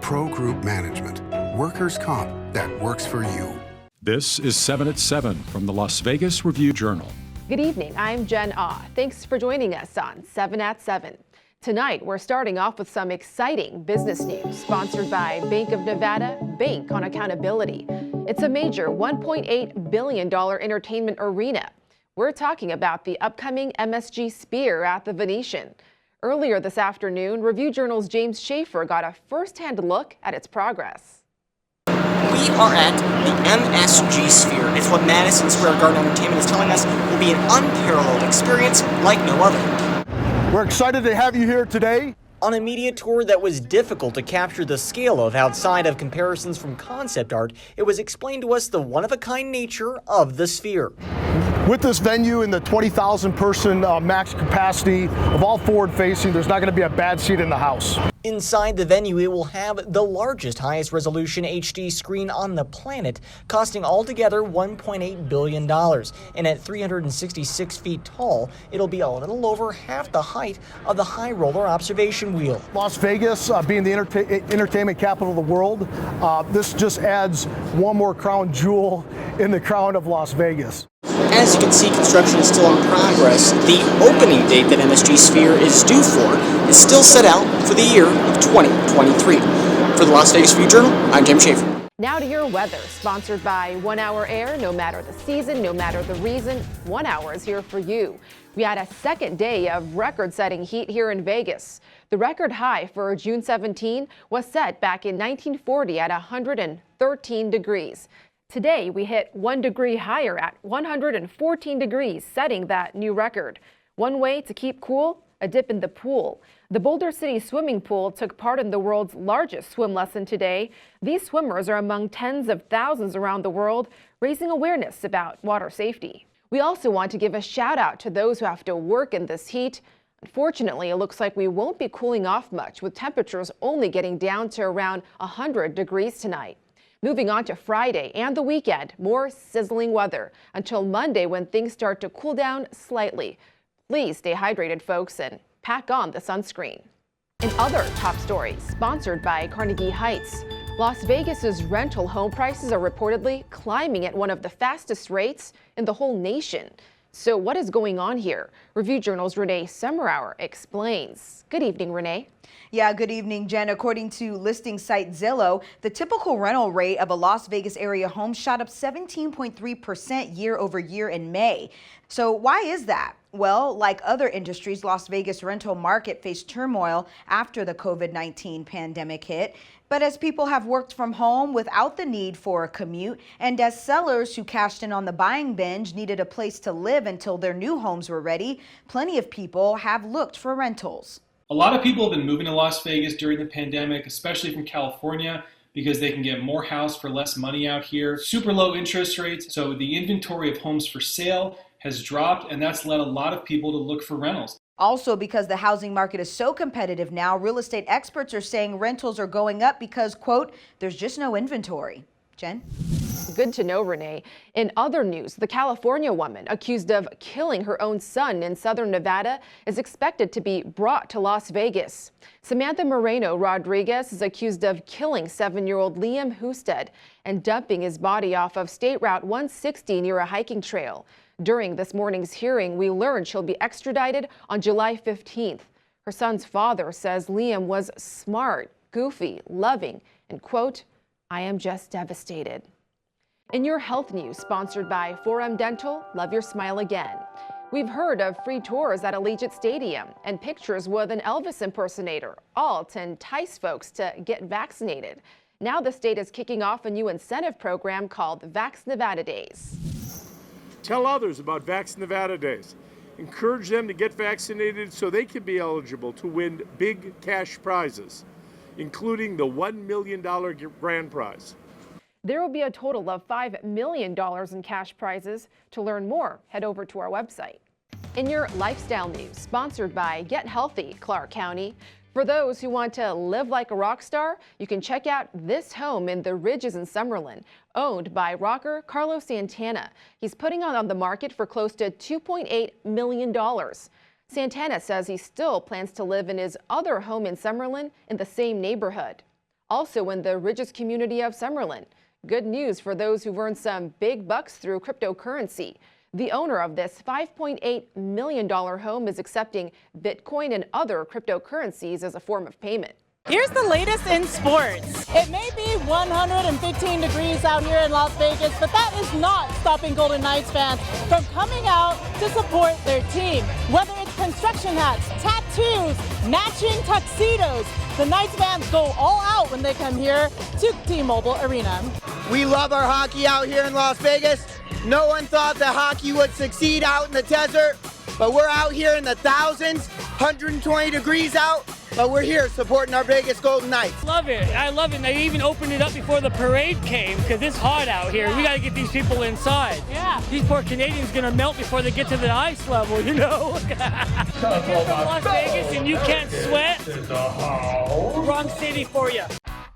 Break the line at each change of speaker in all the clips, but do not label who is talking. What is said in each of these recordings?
Pro Group Management. Workers' comp that works for you.
This is 7 at 7 from the Las Vegas Review-Journal.
Good evening, I'm Jen Ah. Thanks for joining us on 7 at 7. Tonight, we're starting off with some exciting business news, sponsored by Bank of Nevada, Bank on Accountability. It's a major $1.8 billion entertainment arena. We're talking about the upcoming MSG Sphere at the Venetian. Earlier this afternoon, Review-Journal's James Schaefer got a first-hand look at its progress.
We are at the MSG Sphere. It's what Madison Square Garden Entertainment is telling us will be an unparalleled experience like no other.
We're excited to have you here today.
On a media tour that was difficult to capture the scale of outside of comparisons from concept art, it was explained to us the one-of-a-kind nature of the Sphere.
With this venue in the 20,000 person max capacity of all forward facing, there's not going to be a bad seat in the house.
Inside the venue, it will have the largest, highest resolution HD screen on the planet, costing altogether $1.8 billion. And at 366 feet tall, it'll be a little over half the height of the high roller observation wheel.
Las Vegas, being the entertainment capital of the world, this just adds one more crown jewel in the crown of Las Vegas.
As you can see, construction is still in progress. The opening date that MSG Sphere is due for is still set out for the year of 2023. For the Las Vegas Review-Journal, I'm James Schaefer.
Now to your weather, sponsored by 1 Hour Air. No matter the season, no matter the reason, 1 hour is here for you. We had a second day of record-setting heat here in Vegas. The record high for June 17 was set back in 1940 at 113 degrees. Today, we hit 1 degree higher at 114 degrees, setting that new record. One way to keep cool, a dip in the pool. The Boulder City swimming pool took part in the world's largest swim lesson today. These swimmers are among tens of thousands around the world, raising awareness about water safety. We also want to give a shout out to those who have to work in this heat. Unfortunately, it looks like we won't be cooling off much, with temperatures only getting down to around 100 degrees tonight. Moving on to Friday and the weekend, more sizzling weather until Monday when things start to cool down slightly. Please stay hydrated, folks, and pack on the sunscreen. In other top stories, sponsored by Carnegie Heights, Las Vegas's rental home prices are reportedly climbing at one of the fastest rates in the whole nation. So what is going on here? Review-Journal's Renee Summerhour explains. Good evening, Renee.
Yeah, good evening, Jen. According to listing site Zillow, the typical rental rate of a Las Vegas area home shot up 17.3% year over year in May. So why is that? Well, like other industries, Las Vegas rental market faced turmoil after the COVID-19 pandemic hit. But as people have worked from home without the need for a commute, and as sellers who cashed in on the buying binge needed a place to live until their new homes were ready, plenty of people have looked for rentals.
A lot of people have been moving to Las Vegas during the pandemic, especially from California, because they can get more house for less money out here. Super low interest rates, so the inventory of homes for sale has dropped, and that's led a lot of people to look for rentals.
Also, because the housing market is so competitive now, real estate experts are saying rentals are going up because, quote, there's just no inventory. Jen?
Good to know, Renee. In other news, the California woman accused of killing her own son in southern Nevada is expected to be brought to Las Vegas. Samantha Moreno Rodriguez is accused of killing 7-year-old Liam Husted and dumping his body off of State Route 160 near a hiking trail. During this morning's hearing, we learned she'll be extradited on July 15th. Her son's father says Liam was smart, goofy, loving, and, quote, I am just devastated. In your health news, sponsored by 4M Dental, love your smile again. We've heard of free tours at Allegiant Stadium and pictures with an Elvis impersonator, all to entice folks to get vaccinated. Now the state is kicking off a new incentive program called Vax Nevada Days.
Tell others about Vax Nevada Days. Encourage them to get vaccinated so they can be eligible to win big cash prizes, including the $1 million grand prize.
There will be a total of $5 million in cash prizes. To learn more, head over to our website. In your lifestyle news, sponsored by Get Healthy, Clark County. For those who want to live like a rock star, you can check out this home in the Ridges in Summerlin, owned by rocker Carlos Santana. He's putting it on the market for close to $2.8 million. Santana says he still plans to live in his other home in Summerlin in the same neighborhood. Also in the richest community of Summerlin. Good news for those who've earned some big bucks through cryptocurrency. The owner of this $5.8 million home is accepting Bitcoin and other cryptocurrencies as a form of payment.
Here's the latest in sports. It may be 115 degrees out here in Las Vegas, but that is not stopping Golden Knights fans from coming out to support their team. Whether it's construction hats, tattoos, matching tuxedos, the Knights fans go all out when they come here to T-Mobile Arena.
We love our hockey out here in Las Vegas. No one thought that hockey would succeed out in the desert, but we're out here in the thousands, 120 degrees out, but we're here supporting our Vegas Golden Knights.
Love it. I love it. And they even opened it up before the parade came because it's hot out here. We got to get these people inside. Yeah. These poor Canadians going to melt before they get to the ice level, you know. You're from Las Vegas and you can't sweat. Wrong city for you.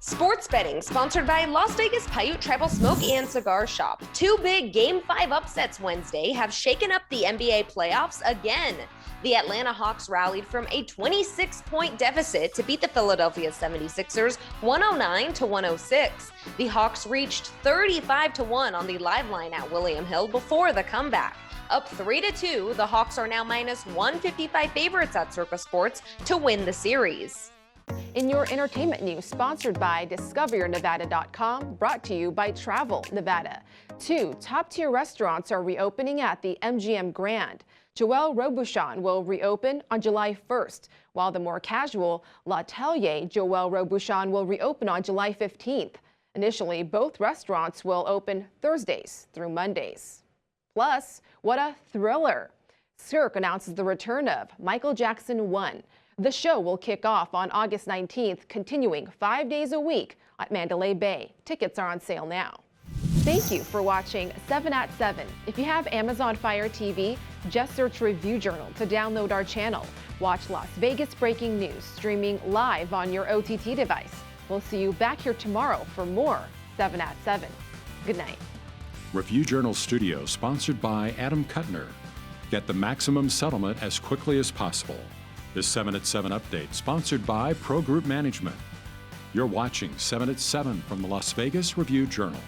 Sports betting sponsored by Las Vegas Paiute Tribal Smoke and Cigar Shop. Two big Game 5 upsets Wednesday have shaken up the NBA playoffs again. The Atlanta Hawks rallied from a 26-point deficit to beat the Philadelphia 76ers 109-106. The Hawks reached 35-1 on the live line at William Hill before the comeback. Up 3-2, the Hawks are now minus 155 favorites at Circa Sports to win the series.
In your entertainment news, sponsored by DiscoverYourNevada.com, brought to you by Travel Nevada. 2 top-tier restaurants are reopening at the MGM Grand. Joël Robuchon will reopen on July 1st, while the more casual L'Atelier Joël Robuchon will reopen on July 15th. Initially, both restaurants will open Thursdays through Mondays. Plus, what a thriller! Cirque announces the return of Michael Jackson 1. The show will kick off on August 19th, continuing 5 days a week at Mandalay Bay. Tickets are on sale now. Thank you for watching 7 at 7. If you have Amazon Fire TV, just search Review Journal to download our channel. Watch Las Vegas breaking news streaming live on your OTT device. We'll see you back here tomorrow for more 7 at 7. Good night.
Review Journal Studio, sponsored by Adam Kuttner. Get the maximum settlement as quickly as possible. This 7 at 7 update, sponsored by Pro Group Management. You're watching 7 at 7 from the Las Vegas Review Journal.